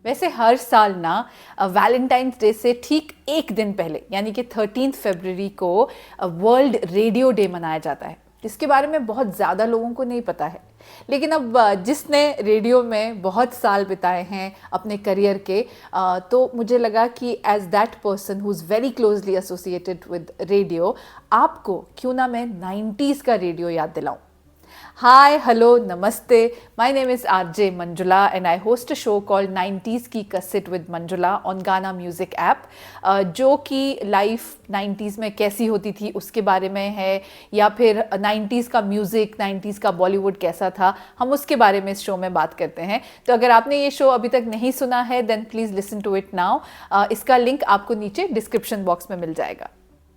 वैसे हर साल ना वैलेंटाइंस डे से ठीक एक दिन पहले यानी कि 13 फरवरी को वर्ल्ड रेडियो डे मनाया जाता है। इसके बारे में बहुत ज़्यादा लोगों को नहीं पता है, लेकिन अब जिसने रेडियो में बहुत साल बिताए हैं अपने करियर के, तो मुझे लगा कि as that person who is very closely associated with radio, आपको क्यों ना मैं 90s का रेडियो याद दिलाऊं। Hi, hello, namaste. My name is RJ Manjula and I host a show called 90s की कसिट with Manjula on Gaana Music app, जो कि life 90s में कैसी होती थी उसके बारे में है, या फिर 90s का म्यूज़िक, 90s का बॉलीवुड कैसा था, हम उसके बारे में इस शो में बात करते हैं। तो अगर आपने ये शो अभी तक नहीं सुना है then please listen to it now. इसका लिंक आपको नीचे डिस्क्रिप्शन बॉक्स में मिल जाएगा।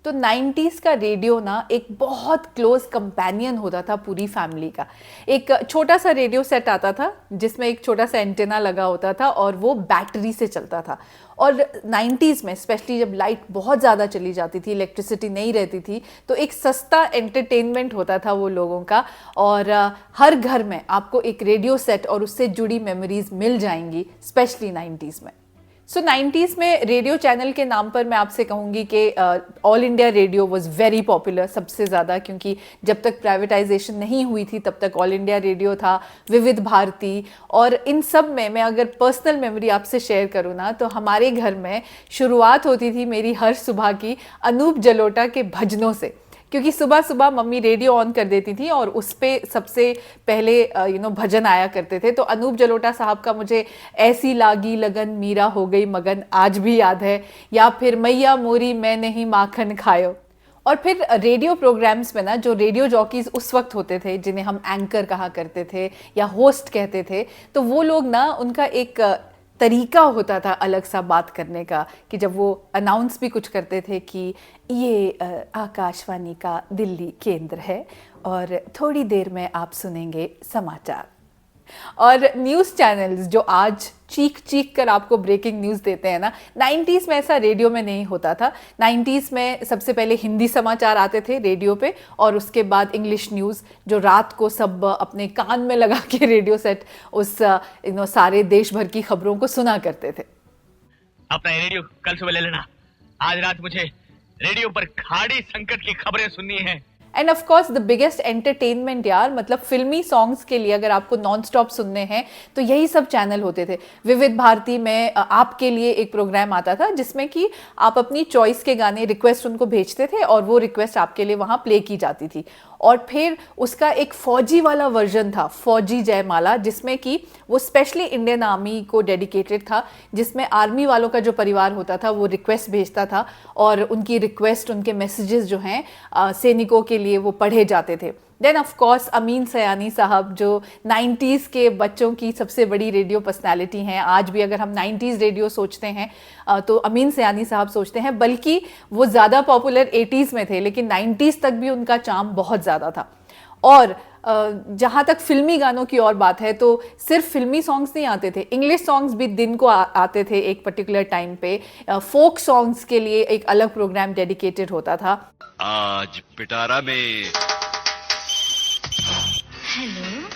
तो 90s का रेडियो ना एक बहुत क्लोज कंपेनियन होता था पूरी फैमिली का। एक छोटा सा रेडियो सेट आता था जिसमें एक छोटा सा एंटेना लगा होता था और वो बैटरी से चलता था। और 90s में स्पेशली जब लाइट बहुत ज़्यादा चली जाती थी, इलेक्ट्रिसिटी नहीं रहती थी, तो एक सस्ता एंटरटेनमेंट होता था वो लोगों का। और हर घर में आपको एक रेडियो सेट और उससे जुड़ी मेमोरीज मिल जाएंगी, स्पेशली 90s में। सो 90s में रेडियो चैनल के नाम पर मैं आपसे कहूँगी कि all India radio was very popular सबसे ज़्यादा, क्योंकि जब तक प्राइवेटाइजेशन नहीं हुई थी तब तक ऑल इंडिया रेडियो था, विविध भारती। और इन सब में मैं अगर पर्सनल मेमोरी आपसे शेयर करूँ ना, तो हमारे घर में शुरुआत होती थी मेरी हर सुबह की अनूप जलोटा के भजनों से, क्योंकि सुबह सुबह मम्मी रेडियो ऑन कर देती थी और उस पर सबसे पहले भजन आया करते थे। तो अनूप जलोटा साहब का मुझे ऐसी लागी लगन मीरा हो गई मगन आज भी याद है, या फिर मैया मोरी मैं नहीं माखन खायो। और फिर रेडियो प्रोग्राम्स में ना जो रेडियो जॉकीज उस वक्त होते थे, जिन्हें हम एंकर कहा करते थे या होस्ट कहते थे, तो वो लोग ना उनका एक तरीका होता था अलग सा बात करने का, कि जब वो अनाउंस भी कुछ करते थे कि ये आकाशवाणी का दिल्ली केंद्र है और थोड़ी देर में आप सुनेंगे समाचार। और न्यूज़ चैनल्स जो आज चीख चीख कर आपको ब्रेकिंग न्यूज़ देते हैं ना, 90s में ऐसा रेडियो में नहीं होता था। 90s में सबसे पहले हिंदी समाचार आते थे रेडियो पे, और उसके बाद इंग्लिश न्यूज़, जो रात को सब अपने कान में लगा के रेडियो सेट उस सारे देश भर की खबरों को सुना करते थे। अपना रेडियो कल सुबह ले लेना, आज रात मुझे रेडियो पर खाड़ी संकट की खबरें सुननी है। And of course the biggest entertainment यार, मतलब फिल्मी सॉन्ग्स के लिए अगर आपको नॉन स्टॉप सुनने हैं तो यही सब चैनल होते थे। विविध भारती में आपके लिए एक प्रोग्राम आता था जिसमें कि आप अपनी चॉइस के गाने रिक्वेस्ट उनको भेजते थे और वो रिक्वेस्ट आपके लिए वहाँ प्ले की जाती थी। और फिर उसका एक फौजी वाला वर्जन था, फौजी जयमाला, जिसमें कि वो स्पेशली इंडियन आर्मी को डेडिकेटेड था, जिसमें आर्मी वालों का जो परिवार होता था वो रिक्वेस्ट भेजता था और उनकी रिक्वेस्ट, उनके मैसेजेस जो हैं सैनिकों के लिए वो पढ़े जाते थे। Then of course Amin Sayani साहब, जो 90s के बच्चों की सबसे बड़ी रेडियो पर्सनालिटी हैं। आज भी अगर हम 90s रेडियो सोचते हैं तो अमीन सयानी साहब सोचते हैं, बल्कि वो ज़्यादा पॉपुलर 80s में थे, लेकिन 90s तक भी उनका चार्म बहुत ज़्यादा था। और जहाँ तक फिल्मी गानों की और बात है तो सिर्फ फिल्मी सॉन्ग्स नहीं आते थे, इंग्लिश सॉन्ग्स भी दिन को आते थे एक पर्टिकुलर टाइम पे। फोक सॉन्ग्स के लिए एक अलग प्रोग्राम डेडिकेटेड होता था। आज पिटारा में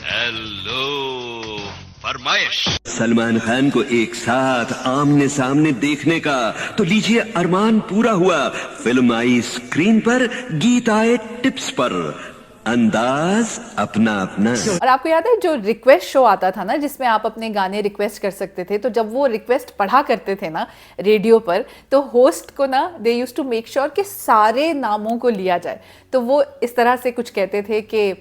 हेलो फरमाइश, सलमान खान को एक साथ आमने सामने देखने का, तो लीजिए अरमान पूरा हुआ। फिल्म आई स्क्रीन पर, गीत आए टिप्स पर, अंदाज अपना अपना। और आपको याद है जो रिक्वेस्ट शो आता था ना, जिसमें आप अपने गाने रिक्वेस्ट कर सकते थे, तो जब वो रिक्वेस्ट पढ़ा करते थे ना रेडियो पर, तो होस्ट को ना they used to make sure कि सारे नामों को लिया जाए। तो वो इस तरह से कुछ कहते थे कि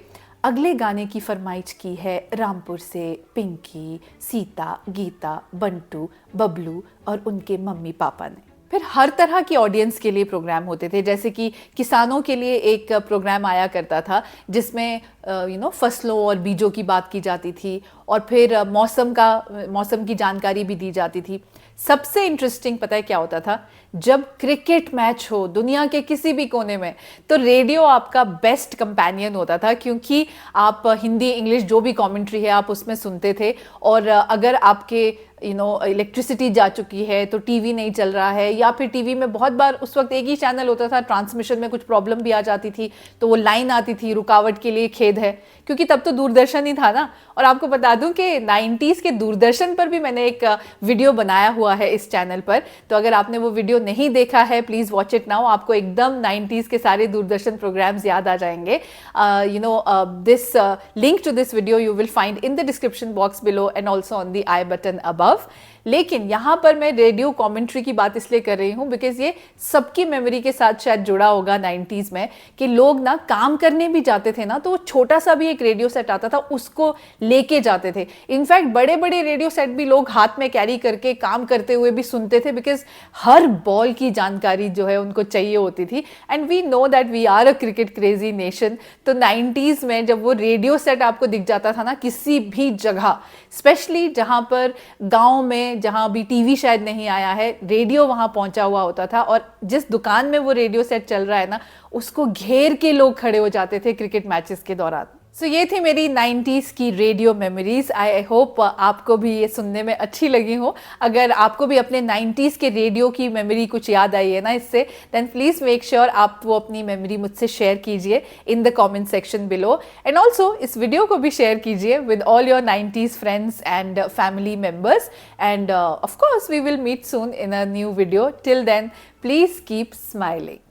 अगले गाने की फरमाइश की है रामपुर से पिंकी, सीता, गीता, बंटू, बबलू और उनके मम्मी पापा ने। फिर हर तरह की ऑडियंस के लिए प्रोग्राम होते थे, जैसे कि किसानों के लिए एक प्रोग्राम आया करता था जिसमें फसलों और बीजों की बात की जाती थी, और फिर मौसम की जानकारी भी दी जाती थी। सबसे इंटरेस्टिंग पता है क्या होता था? जब क्रिकेट मैच हो दुनिया के किसी भी कोने में, तो रेडियो आपका बेस्ट कंपेनियन होता था, क्योंकि आप हिंदी इंग्लिश जो भी कमेंट्री है आप उसमें सुनते थे। और अगर आपके इलेक्ट्रिसिटी जा चुकी है तो टीवी नहीं चल रहा है, या फिर टीवी में बहुत बार उस वक्त एक ही चैनल होता था, ट्रांसमिशन में कुछ प्रॉब्लम भी आ जाती थी, तो वो लाइन आती थी रुकावट के लिए, खेद है, क्योंकि तब तो दूरदर्शन ही था ना। और आपको बता बता दूं कि 90s के दूरदर्शन पर भी मैंने एक वीडियो बनाया हुआ है इस चैनल पर, तो अगर आपने वो वीडियो नहीं देखा है प्लीज वॉच इट नाउ। आपको एकदम 90s के सारे दूरदर्शन प्रोग्राम्स याद आ जाएंगे। This link to this video you will find in the description box below and also on the I button above. लेकिन यहाँ पर मैं रेडियो कमेंट्री की बात इसलिए कर रही हूँ बिकॉज ये सबकी मेमोरी के साथ शायद जुड़ा होगा 90s में, कि लोग ना काम करने भी जाते थे ना, तो वो छोटा सा भी एक रेडियो सेट आता था, उसको लेके जाते थे। इनफैक्ट बड़े बड़े रेडियो सेट भी लोग हाथ में कैरी करके काम करते हुए भी सुनते थे, बिकॉज हर बॉल की जानकारी जो है उनको चाहिए होती थी। And we know that we are a cricket crazy nation. तो 90s में जब वो रेडियो सेट आपको दिख जाता था ना किसी भी जगह, स्पेशली जहाँ पर गाँव में जहां भी टीवी शायद नहीं आया है, रेडियो वहां पहुंचा हुआ होता था, और जिस दुकान में वो रेडियो सेट चल रहा है ना उसको घेर के लोग खड़े हो जाते थे क्रिकेट मैचेस के दौरान। सो ये थी मेरी 90s की रेडियो मेमोरीज। आई होप आपको भी ये सुनने में अच्छी लगी हो। अगर आपको भी अपने 90s के रेडियो की मेमोरी कुछ याद आई है ना इससे, देन प्लीज मेक श्योर आप वो अपनी मेमोरी मुझसे शेयर कीजिए in the comment section below. And also इस वीडियो को भी शेयर कीजिए with all your 90s friends and family members. And of course we will meet soon in a new video. Till then please keep smiling.